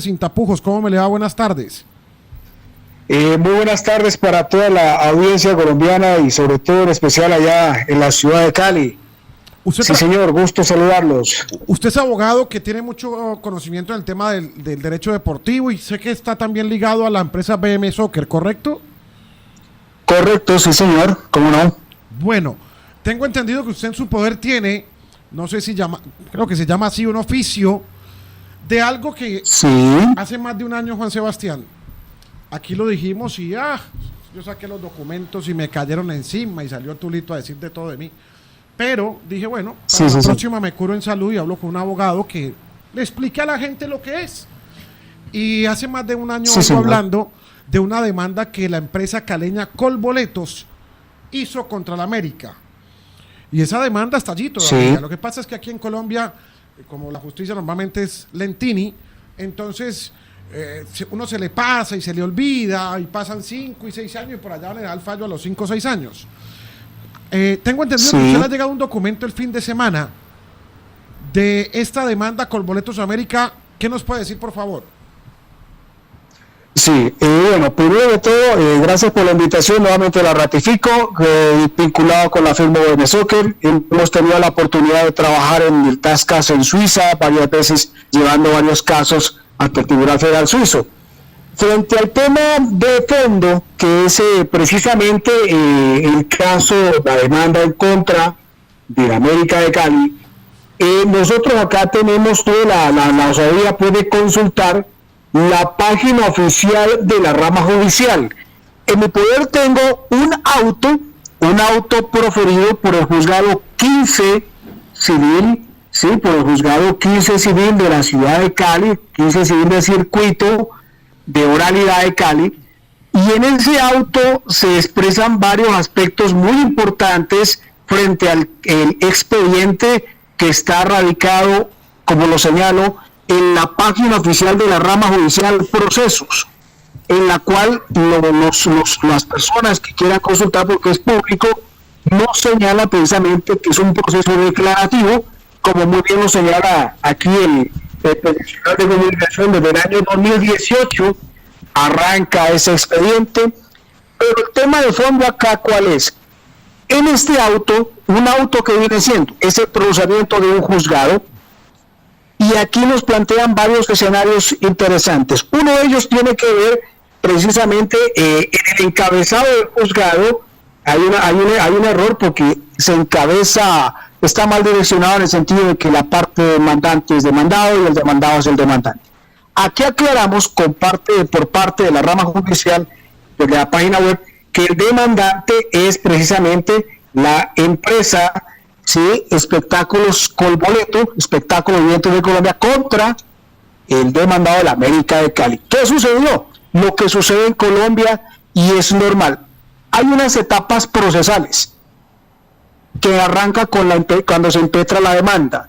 Sin tapujos, ¿cómo me le va? Buenas tardes. Muy buenas tardes para toda la audiencia colombiana y sobre todo en especial allá en la ciudad de Cali. Sí, señor, gusto saludarlos. Usted es abogado que tiene mucho conocimiento en el tema del derecho deportivo y sé que está también ligado a la empresa BM Soccer, ¿correcto? Correcto, sí, señor, ¿cómo no? Bueno, tengo entendido que usted en su poder tiene, no sé si llama, creo que se llama así, un oficio de algo que hace más de un año, Juan Sebastián, aquí lo dijimos y yo saqué los documentos y me cayeron encima y salió Tulito a decir de todo de mí. Pero dije, bueno, para la próxima me curo en salud y hablo con un abogado que le explique a la gente lo que es. Y hace más de un año vengo hablando de una demanda que la empresa caleña Colboletos hizo contra la América. Y esa demanda está allí todavía. Lo que pasa es que aquí en Colombia, como la justicia normalmente es lentini, entonces uno se le pasa y se le olvida y pasan 5 y 6 años y por allá le da el fallo a los 5 o 6 años. Tengo entendido que a usted le ha llegado un documento el fin de semana de esta demanda Colboletos América. ¿Qué nos puede decir, por favor? Sí, bueno, primero de todo, gracias por la invitación, nuevamente la ratifico, vinculado con la firma BM Soccer. Hemos tenido la oportunidad de trabajar en el TASCAS en Suiza, varias veces llevando varios casos ante el Tribunal Federal Suizo. Frente al tema de fondo, que es precisamente el caso, la demanda en contra de la América de Cali, nosotros acá tenemos toda la osadía puede consultar la página oficial de la rama judicial. En mi poder tengo un auto proferido por el juzgado 15 civil, sí, por el juzgado 15 civil de la ciudad de Cali, 15 civil del circuito de oralidad de Cali, y en ese auto se expresan varios aspectos muy importantes frente al expediente que está radicado, como lo señalo, en la página oficial de la rama judicial Procesos, en la cual las personas que quieran consultar, porque es público, no señala precisamente que es un proceso declarativo, como muy bien lo señala aquí el peticionario de comunicación. Desde el año 2018 arranca ese expediente, pero el tema de fondo acá, ¿cuál es? En este auto, un auto que viene siendo ese procedimiento de un juzgado, y aquí nos plantean varios escenarios interesantes. Uno de ellos tiene que ver precisamente en el encabezado del juzgado. Hay un error porque se encabeza, está mal direccionado en el sentido de que la parte demandante es demandado y el demandado es el demandante. Aquí aclaramos por parte de la rama judicial, de la página web, que el demandante es precisamente la empresa, sí, Espectáculos Colboleto, Espectáculos Vivientes de Colombia, contra el demandado de la América de Cali. ¿Qué sucedió? Lo que sucede en Colombia y es normal. Hay unas etapas procesales que arranca cuando se impetra la demanda.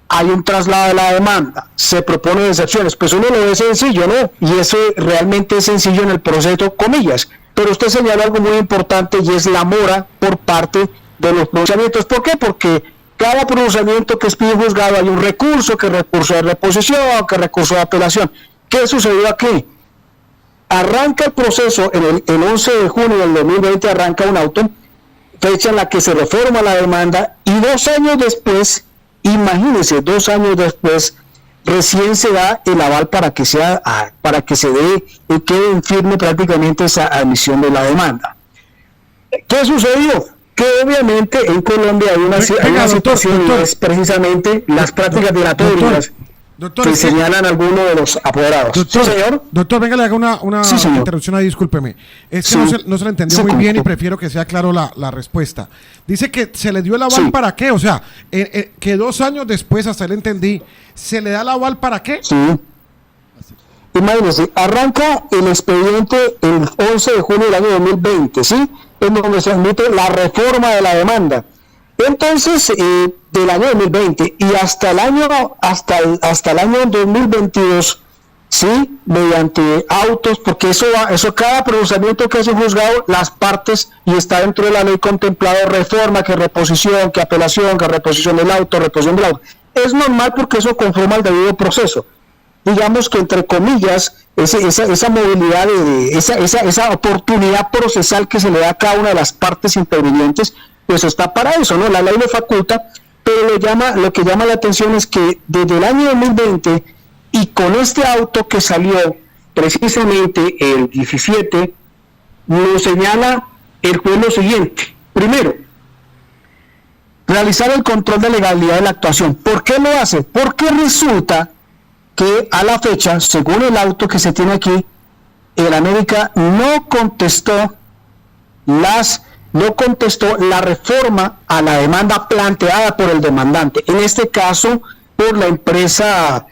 Hay un traslado de la demanda, se proponen excepciones, pues uno lo ve sencillo, ¿no? Y eso realmente es sencillo en el proceso, comillas. Pero usted señala algo muy importante y es la mora por parte de los pronunciamientos. ¿Por qué? Porque cada pronunciamiento que expide un juzgado hay un recurso, que recurso de reposición, que recurso de apelación. ¿Qué sucedió aquí? Arranca el proceso, el 11 de junio del 2020 arranca un auto, fecha en la que se reforma la demanda, y 2 años después, imagínense, 2 años después, recién se da el aval para que se dé y quede en firme prácticamente esa admisión de la demanda. ¿Qué sucedió? Que obviamente en Colombia hay una situación, y es precisamente las prácticas dilatorias que señalan algunos de los apoderados. Doctor, ¿sí, señor? Doctor, venga, le haga una interrupción ahí, discúlpeme. Es que no se le entendió muy bien y prefiero que sea claro la respuesta. Dice que se le dio el aval para qué, o sea, que 2 años después, hasta le entendí, ¿se le da el aval para qué? Sí. Imagínense, arranca el expediente el 11 de junio del año 2020, ¿sí? En donde se admite la reforma de la demanda. Entonces, del año 2020 y hasta el año 2022, sí, mediante autos, porque eso cada procesamiento que hace un juzgado, las partes, y está dentro de la ley contemplado reforma, que reposición, que apelación, que reposición del auto. Es normal porque eso conforma el debido proceso. digamos que entre comillas, esa movilidad, esa oportunidad procesal que se le da a cada una de las partes intervinientes, pues está para eso, ¿no? La ley lo faculta, pero lo que llama la atención es que desde el año 2020 y con este auto que salió precisamente el 17, nos señala el juez lo siguiente. Primero, realizar el control de legalidad de la actuación. ¿Por qué lo hace? Porque resulta que a la fecha, según el auto que se tiene aquí, el América no contestó la reforma a la demanda planteada por el demandante, en este caso por la empresa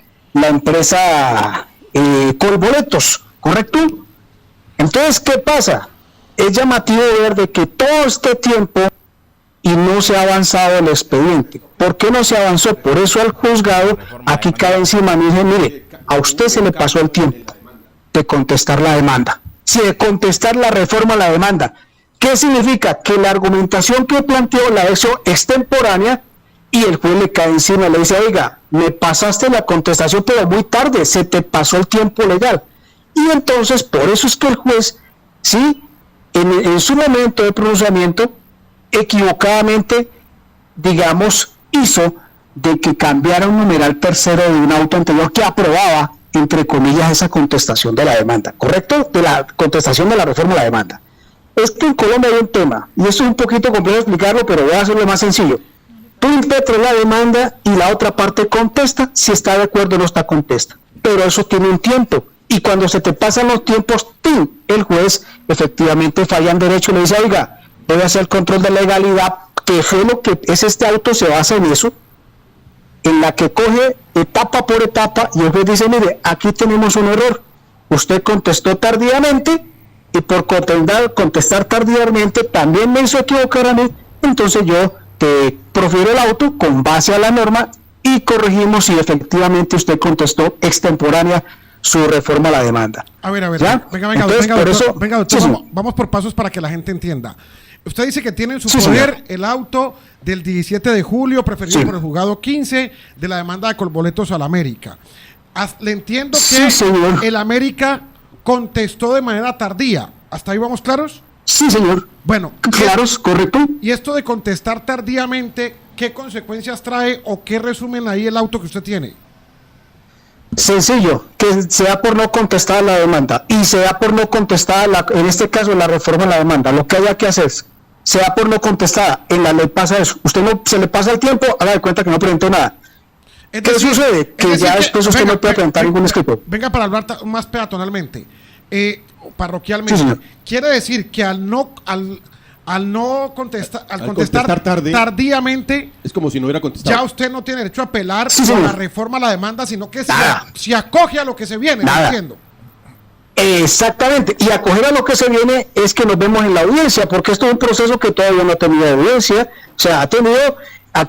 Colboletos, ¿correcto? Entonces, ¿qué pasa? Es llamativo ver de que todo este tiempo y no se ha avanzado el expediente. ¿Por qué no se avanzó? Por eso el juzgado aquí cae encima y dice, mire, a usted se le pasó el tiempo de contestar la demanda, de contestar la reforma a la demanda. ¿Qué significa? Que la argumentación que planteó la hizo extemporánea y el juez le cae encima y le dice, oiga, me pasaste la contestación pero muy tarde, se te pasó el tiempo legal. Y entonces, por eso es que el juez, sí, en su momento de pronunciamiento, equivocadamente, digamos, hizo de que cambiara un numeral tercero de un auto anterior que aprobaba, entre comillas, esa contestación de la demanda, ¿correcto? De la contestación de la reforma a la demanda. Es que en Colombia hay un tema, y esto es un poquito complejo explicarlo, pero voy a hacerlo más sencillo. Tú impetras la demanda y la otra parte contesta, si está de acuerdo o no está contesta. Pero eso tiene un tiempo, y cuando se te pasan los tiempos, ¡tim!, el juez efectivamente falla en derecho y le dice, oiga, debe hacer el control de legalidad, que fue lo que es este auto, se basa en eso, en la que coge etapa por etapa, y el juez dice, mire, aquí tenemos un error, usted contestó tardíamente, y por contestar tardíamente también me hizo equivocar a mí, entonces yo te profiero el auto con base a la norma y corregimos si efectivamente usted contestó extemporánea su reforma a la demanda. A ver, ¿ya? Venga, doctor, sí, vamos por pasos para que la gente entienda. Usted dice que tiene en su poder el auto del 17 de julio, preferido por el juzgado 15, de la demanda de Colboletos al América. Le entiendo que el América contestó de manera tardía. ¿Hasta ahí vamos claros? Sí, señor. Bueno. Claros, correcto. Y esto de contestar tardíamente, ¿qué consecuencias trae o qué resumen ahí el auto que usted tiene? Sencillo, que sea por no contestar la demanda y sea por no contestar, en este caso, la reforma a la demanda. Lo que haya que hacer, sea por no contestada, en la ley pasa eso. Usted no se le pasa el tiempo, haga de cuenta que no presentó nada. ¿Qué sucede? Que ya después usted no puede presentar ningún escrito. Venga, para hablar más peatonalmente, parroquialmente. Sí, quiere decir que al no contestar, contestar tardíamente, es como si no hubiera contestado. Ya usted no tiene derecho a apelar a la reforma a la demanda, sino que se acoge a lo que se viene. Entiendo. Exactamente, y acoger a lo que se viene es que nos vemos en la audiencia, porque esto es un proceso que todavía no ha tenido audiencia, o sea, aquí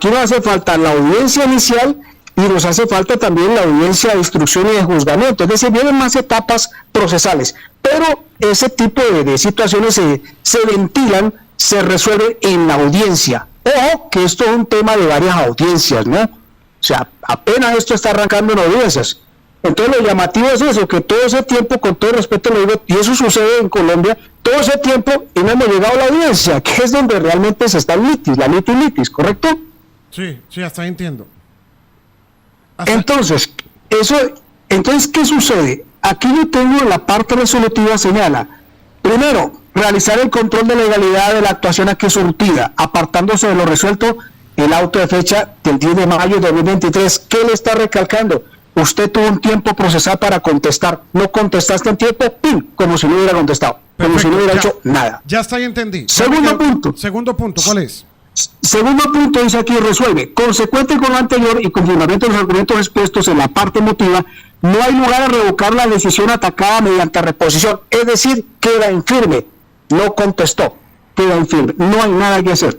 nos hace falta la audiencia inicial y nos hace falta también la audiencia de instrucción y de juzgamiento, es decir, vienen más etapas procesales, pero ese tipo de situaciones se ventilan, se resuelven en la audiencia. Ojo, que esto es un tema de varias audiencias, ¿no? O sea, apenas esto está arrancando en audiencias. Entonces lo llamativo es eso, que todo ese tiempo, con todo respeto lo digo, y eso sucede en Colombia, todo ese tiempo y no hemos llegado a la audiencia, que es donde realmente se está el litis, la litis, ¿correcto? Sí, hasta ahí entiendo. Entonces, ¿qué sucede? Aquí yo tengo en la parte resolutiva señala, primero, realizar el control de legalidad de la actuación aquí surtida, apartándose de lo resuelto el auto de fecha del 10 de mayo de 2023. ¿Qué le está recalcando? Usted tuvo un tiempo procesal para contestar, no contestaste en tiempo, ¡pim!, como si no hubiera contestado, como si no hubiera hecho nada. Ya está ahí, entendí. Segundo punto, ¿cuál es? Segundo punto dice aquí, resuelve, consecuente con lo anterior y con fundamento de los argumentos expuestos en la parte emotiva, no hay lugar a revocar la decisión atacada mediante reposición, es decir, queda infirme, no contestó, queda infirme, no hay nada que hacer.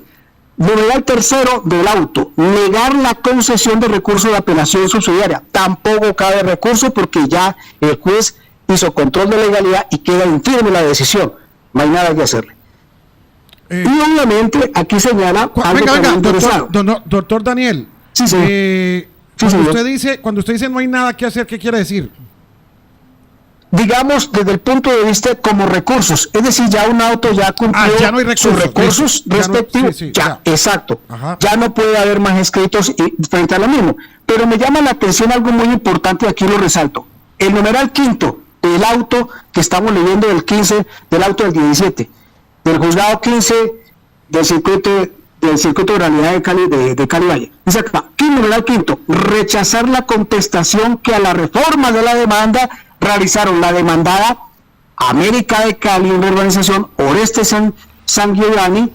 Numeral tercero del auto, negar la concesión de recurso de apelación subsidiaria, tampoco cabe recurso porque ya el juez hizo control de legalidad y queda infirme la decisión, no hay nada que hacerle. Y obviamente aquí señala doctor Daniel, sí. Cuando usted dice no hay nada que hacer, ¿qué quiere decir? digamos, desde el punto de vista como recursos, es decir, ya un auto ya cumplió ya no hay recursos, sus recursos respectivos, ya, exacto, ya no puede haber más escritos frente a lo mismo. Pero me llama la atención algo muy importante, aquí lo resalto, el numeral quinto del auto que estamos leyendo del 15, del auto del 17, del juzgado 15 del circuito de realidad de Cali Valle. Dice acá, numeral quinto, rechazar la contestación que a la reforma de la demanda realizaron la demandada América de Cali, una organización, Oreste San Giovanni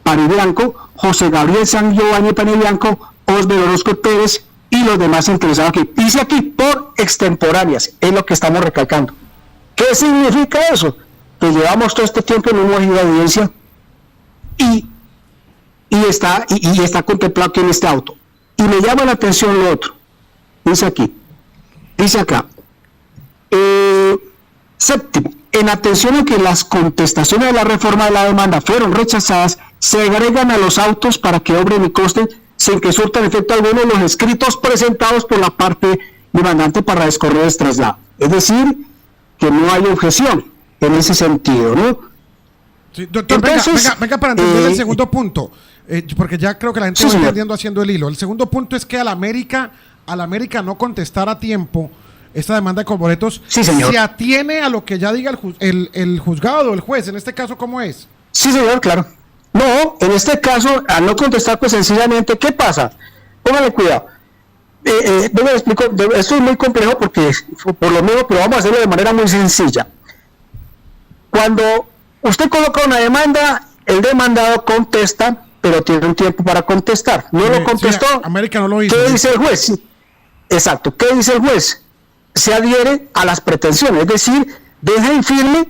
Panibianco, José Gabriel San Giovanni Panibianco, Osber Orozco Pérez y los demás interesados aquí. Dice aquí por extemporáneas, es lo que estamos recalcando. ¿Qué significa eso? Que llevamos todo este tiempo en un modo de audiencia y está contemplado aquí en este auto. Y me llama la atención lo otro. Dice acá, séptimo, en atención a que las contestaciones de la reforma de la demanda fueron rechazadas, se agregan a los autos para que obren y consten sin que surtan efecto alguno los escritos presentados por la parte demandante para descorrer el traslado. Es decir, que no hay objeción en ese sentido, ¿no? Sí, doctor, entonces, venga para entender el segundo punto, porque ya creo que la gente va entendiendo haciendo el hilo. El segundo punto es que al América no contestar a tiempo esta demanda de Colboletos, se atiene a lo que ya diga el juzgado o el juez, en este caso, ¿cómo es? Sí, señor, claro. No, en este caso, al no contestar, pues sencillamente, ¿qué pasa? Póngale cuidado. Yo le explico, esto es muy complejo porque por lo mismo, pero vamos a hacerlo de manera muy sencilla. Cuando usted coloca una demanda, el demandado contesta, pero tiene un tiempo para contestar. No lo contestó. Sí, América no lo hizo. ¿Qué dice el juez? Exacto. ¿Qué dice el juez? Se adhiere a las pretensiones, es decir, deja en firme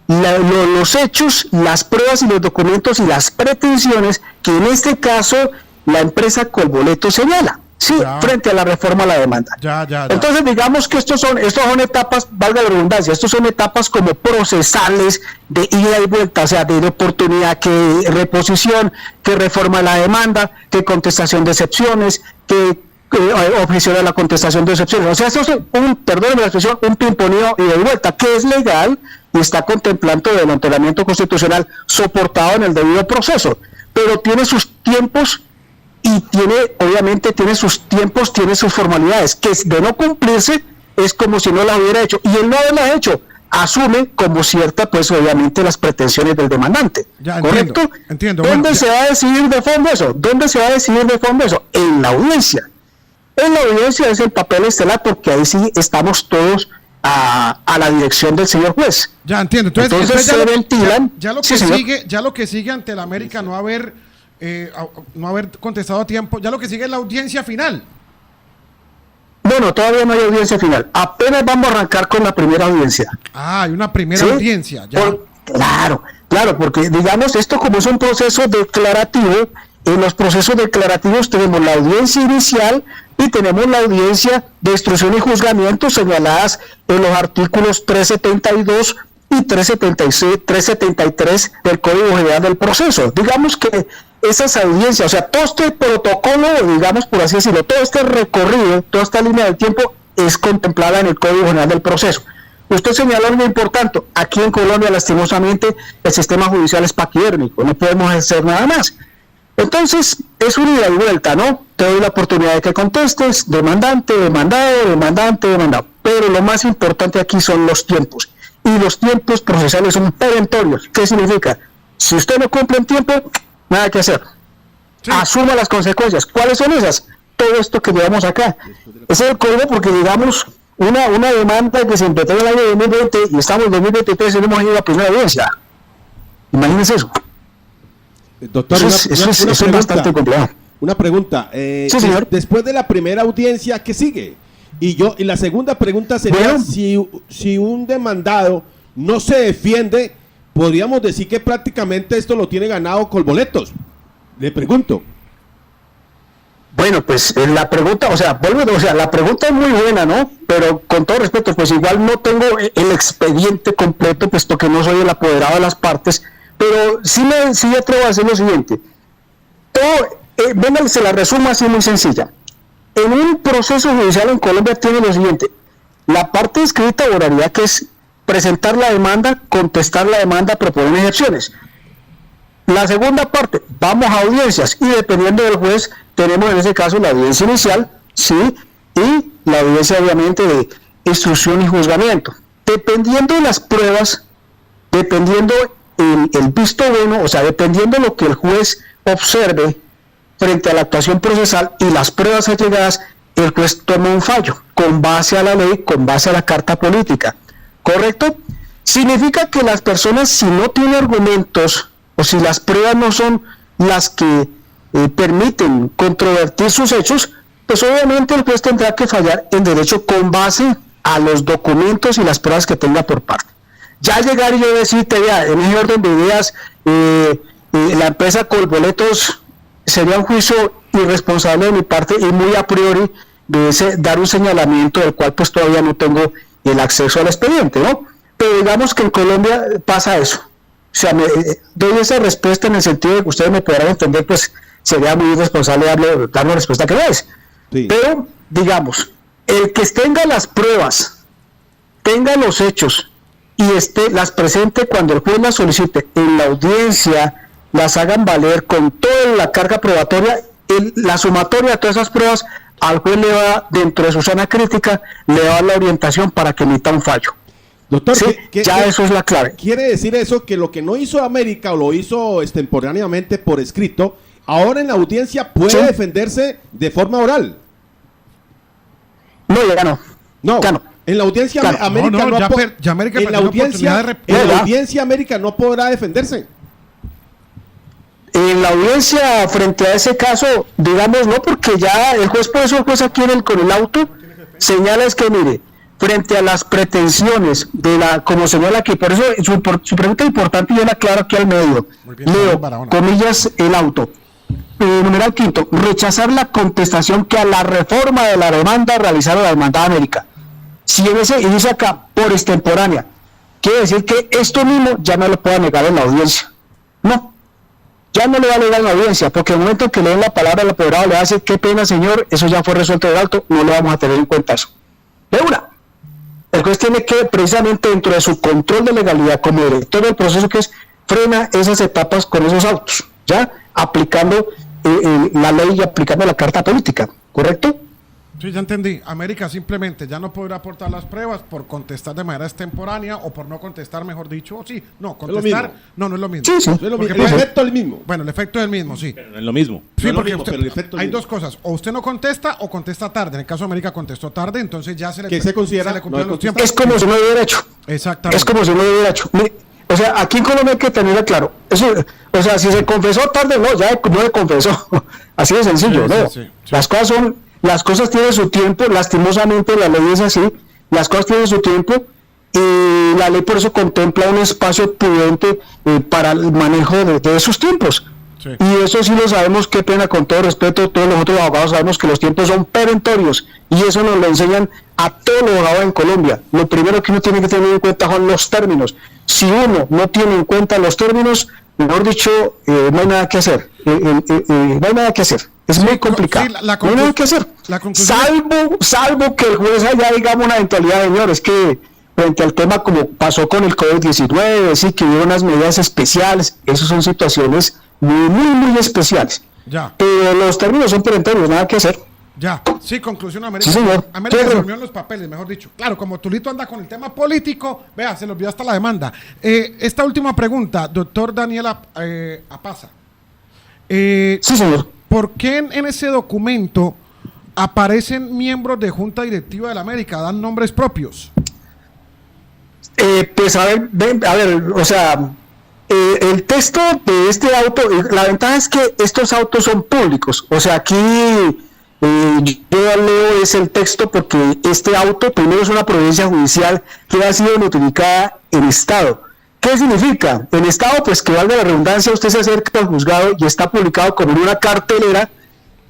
los hechos, las pruebas y los documentos y las pretensiones que en este caso la empresa Colboletos señala, sí, frente a la reforma a la demanda. Entonces digamos que estos son etapas, valga la redundancia, estos son etapas como procesales de ida y vuelta, o sea, de oportunidad, que reposición, que reforma a la demanda, que contestación de excepciones, que objeción a la contestación de excepciones. O sea, eso es un pimponeo y de vuelta, que es legal y está contemplando el ordenamiento constitucional soportado en el debido proceso, pero tiene sus tiempos y tiene sus formalidades, que de no cumplirse es como si no la hubiera hecho, y el no haberla hecho asume como cierta, pues obviamente, las pretensiones del demandante. ¿Correcto? Entiendo. ¿Dónde se va a decidir de fondo eso? En la audiencia. En la audiencia es el papel estelar, porque ahí sí estamos todos a la dirección del señor juez. Ya entiendo. Entonces se ventilan. Ya lo que sigue ante el América no haber contestado a tiempo, ya lo que sigue es la audiencia final. Bueno, todavía no hay audiencia final. Apenas vamos a arrancar con la primera audiencia. Hay una primera audiencia. Ya. Claro, porque digamos, esto como es un proceso declarativo, en los procesos declarativos tenemos la audiencia inicial y tenemos la audiencia de instrucción y juzgamiento señaladas en los artículos 372 y 373 del Código General del Proceso. Digamos que esas audiencias, o sea, todo este protocolo, digamos por así decirlo, todo este recorrido, toda esta línea del tiempo es contemplada en el Código General del Proceso. Usted señaló algo importante, aquí en Colombia lastimosamente el sistema judicial es paquidérmico, no podemos hacer nada más. Entonces, es una ida y vuelta, ¿no? Te doy la oportunidad de que contestes, demandante, demandado. Pero lo más importante aquí son los tiempos. Y los tiempos procesales son perentorios. ¿Qué significa? Si usted no cumple en tiempo, nada que hacer. Sí. Asuma las consecuencias. ¿Cuáles son esas? Todo esto que llevamos acá. Ese es el código porque, digamos, una demanda que se empezó en el año 2020 y estamos en 2023 y no hemos ido a la primera audiencia. Imagínense eso. Doctor, eso es bastante complejo. Una pregunta. Sí, señor. Después de la primera audiencia, ¿qué sigue? Y la segunda pregunta sería, si un demandado no se defiende, podríamos decir que prácticamente esto lo tiene ganado Colboletos. Le pregunto. Bueno, pues la pregunta, la pregunta es muy buena, ¿no? Pero con todo respeto, pues igual no tengo el expediente completo, puesto que no soy el apoderado de las partes. Pero sí atrevo a hacer lo siguiente. Se la resumo así muy sencilla. En un proceso judicial en Colombia tiene lo siguiente. La parte escrita de oralidad, que es presentar la demanda, contestar la demanda, proponer excepciones. La segunda parte, vamos a audiencias, y dependiendo del juez, tenemos en ese caso la audiencia inicial, ¿sí? Y la audiencia obviamente de instrucción y juzgamiento. Dependiendo de las pruebas, dependiendo el visto bueno, o sea, dependiendo de lo que el juez observe frente a la actuación procesal y las pruebas allegadas, el juez toma un fallo con base a la ley, con base a la carta política. ¿Correcto? Significa que las personas, si no tienen argumentos o si las pruebas no son las que permiten controvertir sus hechos, pues obviamente el juez tendrá que fallar en derecho con base a los documentos y las pruebas que tenga por parte. Ya llegar y yo decirte, ya, en ese orden de ideas, la empresa Colboletos sería un juicio irresponsable de mi parte y muy a priori de dar un señalamiento del cual pues todavía no tengo el acceso al expediente, ¿no? Pero digamos que en Colombia pasa eso. O sea, doy esa respuesta en el sentido de que ustedes me podrán entender, pues sería muy irresponsable dar una respuesta que no es. Sí. Pero, digamos, el que tenga las pruebas, tenga los hechos y las presente cuando el juez las solicite en la audiencia, las hagan valer con toda la carga probatoria, la sumatoria de todas esas pruebas, al juez le va, dentro de su sana crítica, le va la orientación para que emita un fallo. Doctor, sí, eso es la clave. ¿Quiere decir eso que lo que no hizo América o lo hizo extemporáneamente por escrito, ahora en la audiencia puede defenderse de forma oral? No, ya no. No, ya no. En la audiencia América en la audiencia América no podrá defenderse. En la audiencia frente a ese caso, digamos, no, porque ya el juez, por eso el juez aquí con el auto señala es que, mire, frente a las pretensiones como señala aquí, por eso su pregunta es importante y yo la aclaro aquí al medio. Leo, comillas, el auto. Numeral quinto, rechazar la contestación que a la reforma de la demanda realizaron la demandada América. Si en ese, y dice acá, por extemporánea, quiere decir que esto mismo ya no lo pueda negar en la audiencia. No, ya no le va a negar en la audiencia, porque en el momento que le den la palabra al apoderado le va a decir, qué pena señor, eso ya fue resuelto de alto, no le vamos a tener en cuenta eso. De una. El juez tiene que, precisamente dentro de su control de legalidad como director del proceso, que es frena esas etapas con esos autos, ya aplicando la ley y aplicando la carta política, ¿correcto? Sí, ya entendí. América simplemente ya no podrá aportar las pruebas por contestar de manera extemporánea o por no contestar, mejor dicho. Sí, no, contestar no es lo mismo. Sí, sí. El efecto es el mismo. Bueno, el efecto es el mismo, sí. Pero no es lo mismo. Sí, no porque mismo, usted, pero el efecto hay es dos cosas. O usted no contesta o contesta tarde. En el caso de América contestó tarde, entonces ya se le... ¿Qué se considera? Le cumplieron los tiempos. Es como si no lo hubiera hecho. Exactamente. Es como si no lo hubiera hecho. O sea, aquí en Colombia hay que tener claro. Eso, o sea, si se confesó tarde, no, ya no le confesó. Así de sencillo, sí, ¿no? Sí. Las cosas tienen su tiempo, lastimosamente la ley es así, las cosas tienen su tiempo y la ley por eso contempla un espacio prudente para el manejo de esos tiempos. Sí. Y eso sí lo sabemos, qué pena, con todo respeto, todos los otros abogados sabemos que los tiempos son perentorios y eso nos lo enseñan a todos los abogados en Colombia. Lo primero que uno tiene que tener en cuenta son los términos. Si uno no tiene en cuenta los términos, mejor dicho, no hay nada que hacer. No hay nada que hacer. Es muy complicado. Sí, no hay nada que hacer. Salvo que el juez haya, digamos, una eventualidad, señores, que frente al tema como pasó con el COVID-19, sí, que hubo unas medidas especiales, esas son situaciones muy especiales. Ya. Pero los términos son perentorios, nada que hacer. Ya, sí, conclusión América. Sí, señor. América se durmió en los papeles, mejor dicho. Claro, como Tulito anda con el tema político, vea, se le olvidó hasta la demanda. Esta última pregunta, doctor Daniel Apaza. Sí, señor. ¿Por qué en ese documento aparecen miembros de Junta Directiva de la América? ¿Dan nombres propios? Pues a ver, o sea, el texto de este auto, la ventaja es que estos autos son públicos. O sea, aquí yo leo es el texto porque este auto primero es una providencia judicial que ha sido notificada en Estado. ¿Qué significa? En Estado, pues que valga la redundancia, usted se acerca al juzgado y está publicado como en una cartelera,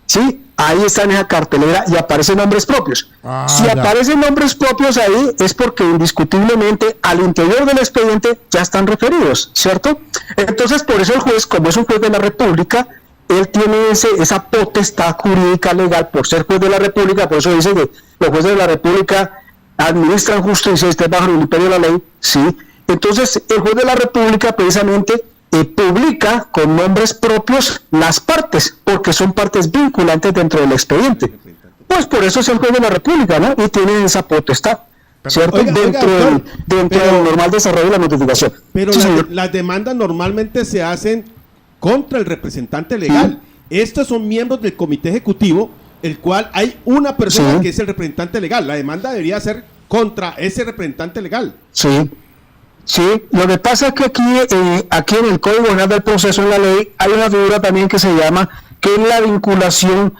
¿sí? Ahí está en esa cartelera y aparecen nombres propios. Si aparecen nombres propios ahí es porque indiscutiblemente al interior del expediente ya están referidos, ¿cierto? Entonces, por eso el juez, como es un juez de la República, él tiene esa potestad jurídica legal por ser juez de la República, por eso dice que los jueces de la República administran justicia y estén bajo el imperio de la ley, ¿sí? Entonces, el juez de la República precisamente publica con nombres propios las partes, porque son partes vinculantes dentro del expediente. Pues por eso es el juez de la República, ¿no? Y tiene esa potestad, ¿cierto? Dentro del normal desarrollo de la notificación. Pero Sí, las demandas normalmente se hacen contra el representante legal. Estos son miembros del comité ejecutivo, el cual hay una persona que es el representante legal. La demanda debería ser contra ese representante legal. Sí. Sí, lo que pasa es que aquí en el Código General del Proceso, en la ley, hay una figura también que se llama, que es la vinculación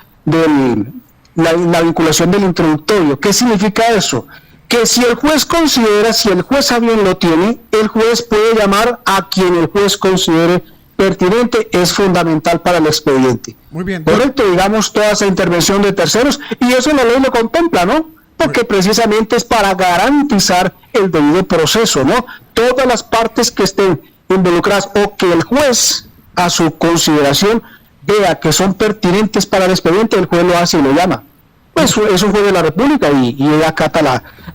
la vinculación del introductorio. ¿Qué significa eso? Que si el juez considera, si el juez a bien lo tiene, el juez puede llamar a quien el juez considere pertinente, es fundamental para el expediente. Muy bien. Correcto, digamos, toda esa intervención de terceros, y eso la ley lo contempla, ¿no? Porque precisamente es para garantizar el debido proceso, ¿no? Todas las partes que estén involucradas o que el juez, a su consideración, vea que son pertinentes para el expediente, el juez lo hace y lo llama. Pues es un juez de la República y acata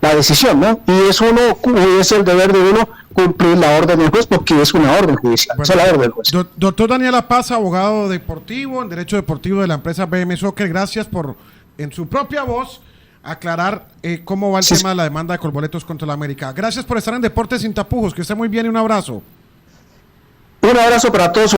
la decisión, ¿no? Y es el deber de uno cumplir la orden del juez, porque es una orden judicial. Bueno, esa es la orden del juez. Doctor Daniela Paz, abogado deportivo, en Derecho Deportivo de la empresa BM Soccer, gracias por, en su propia voz, aclarar cómo va el tema de la demanda de Colboletos contra la América. Gracias por estar en Deportes Sin Tapujos, que esté muy bien y un abrazo. Un abrazo para todos.